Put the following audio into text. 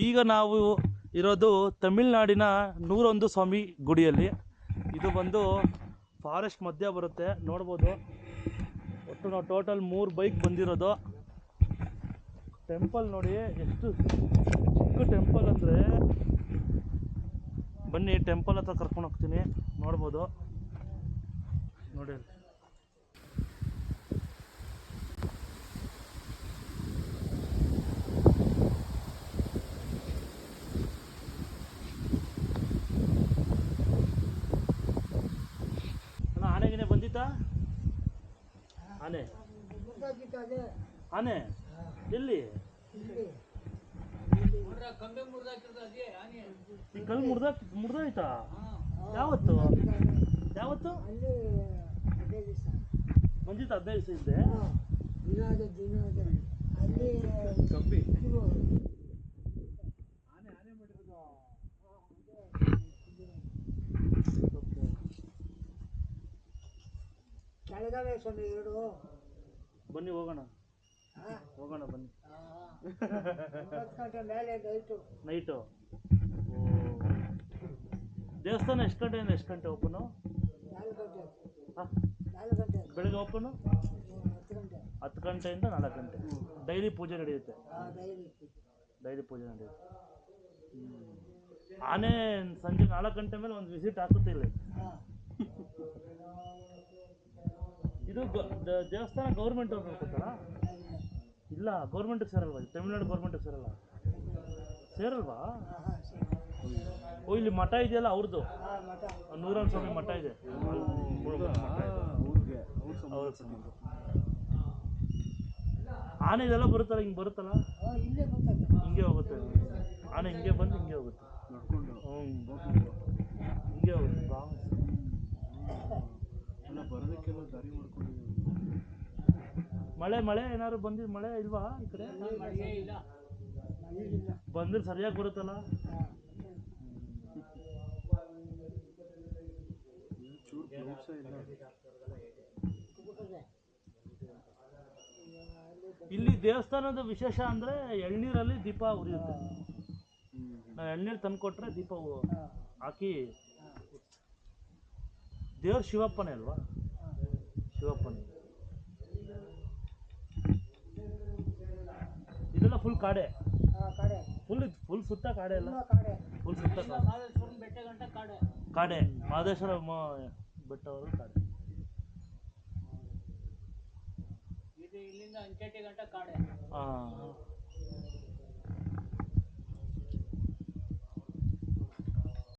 ಈಗ ನಾವು ಇರೋದು ತಮಿಳ್ನಾಡಿನ 101 ಸ್ವಾಮಿ ಗುಡಿಯಲ್ಲಿ. ಇದು ಬಂದು ಫಾರೆಸ್ಟ್ ಮಧ್ಯ ಬರುತ್ತೆ, ನೋಡ್ಬೋದು. ಒಟ್ಟು ನಾವು ಟೋಟಲ್ 3 ಬೈಕ್ ಬಂದಿರೋದು. ಟೆಂಪಲ್ ನೋಡಿ ಎಷ್ಟು ಚಿಕ್ಕ ಟೆಂಪಲ್ ಅಂದರೆ, ಬನ್ನಿ ಟೆಂಪಲ್ ಹತ್ರ ಕರ್ಕೊಂಡು ಹೋಗ್ತೀನಿ, ನೋಡ್ಬೋದು ನೋಡಿ. ಆನೆಗಿನೇ ಬಂದಿತ್ತಾ? ಆನೆ ಆನೆ ಎಲ್ಲಿ? ಈ ಕಲ್ಲು ಮುರ್ದಾಯ್ತಾ? ಯಾವತ್ತು ಯಾವತ್ತು ಬಂದಿತ್ತು? 15 ದಿವಸ ಇದ್ದೆ. ಬನ್ನಿ ಹೋಗೋಣ ಬನ್ನಿ. ನೈಟು ದೇವಸ್ಥಾನ ಎಷ್ಟು ಗಂಟೆಯಿಂದ ಎಷ್ಟು ಗಂಟೆ ಓಪನು? ಬೆಳಗ್ಗೆ ಓಪನು 10 ಗಂಟೆಯಿಂದ 4 ಗಂಟೆ. ಡೈಲಿ ಪೂಜೆ ನಡೆಯುತ್ತೆ. ಡೈಲಿ ಪೂಜೆ ನಡೆಯುತ್ತೆ. ಆನೆ ಸಂಜೆ 4 ಗಂಟೆ ಮೇಲೆ ಒಂದು ವಿಸಿಟ್ ಹಾಕುತ್ತೆ ಇಲ್ಲಿ. ಇದು ದೇವಸ್ಥಾನ ಗೌರ್ಮೆಂಟ್ ಅವ್ರು ನೋಡ್ಕೊತಾರಾ? ಇಲ್ಲ, ಗೌರ್ಮೆಂಟಿಗೆ ಸೇರಲ್ವಾ? ತಮಿಳ್ನಾಡು ಗೌರ್ಮೆಂಟಿಗೆ ಸೇರಲ್ವಾ? ಓ, ಇಲ್ಲಿ ಮಠ ಇದೆಯಲ್ಲ ಅವ್ರದ್ದು, 101 ಸ್ವಾಮಿ ಮಠ ಇದೆ. ಆನೆ ಇದೆಲ್ಲ ಬರುತ್ತಲ್ಲ, ಹಿಂಗೆ ಬರುತ್ತಲ್ಲ, ಹಿಂಗೆ ಹೋಗುತ್ತೆ ಆನೆ. ಹಿಂಗೆ ಬಂದು ಹಿಂಗೆ ಹೋಗುತ್ತೆ, ಹಿಂಗೆ ಹೋಗುತ್ತೆ. ಬರೋದಕ್ಕೆಲ್ಲ ದಾರಿ ಮಾಡ್ಕೊಂಡಿದ್ದೀವಿ. ಮಳೆ ಏನಾದ್ರು ಬಂದಿದ್ದು? ಮಳೆ ಇಲ್ವಾ ಈ ಕಡೆ? ಬಂದ್ರೆ ಸರಿಯಾಗಿ ಬರುತ್ತಲ್ಲ. ಇಲ್ಲಿ ದೇವಸ್ಥಾನದ ವಿಶೇಷ ಅಂದ್ರೆ ಎಳ್ನೀರಲ್ಲಿ ದೀಪ ಉರಿಯುತ್ತೆ. ನಾವು ಎಳ್ನೀರು ತಂದು ಕೊಟ್ರೆ ದೀಪ ಹಾಕಿ. ದೇವ್ರ ಶಿವಪ್ಪನೇ ಅಲ್ವಾ? ಶಿವಪ್ಪನೇ. ಇದೆಲ್ಲ ಫುಲ್ ಕಾಡೆ, ಫುಲ್ ಸುತ್ತ ಕಾಡೆ ಅಲ್ಲ? ಫುಲ್ ಸುತ್ತ ಕಾಡೆ. ಮಹದೇಶ್ವರ ಬೆಟ್ಟವರು ಕಾಡೆ. ಇಲ್ಲಿಂದ 8 ಗಂಟೆ ಕಾಡೆ. ಹಾಂ.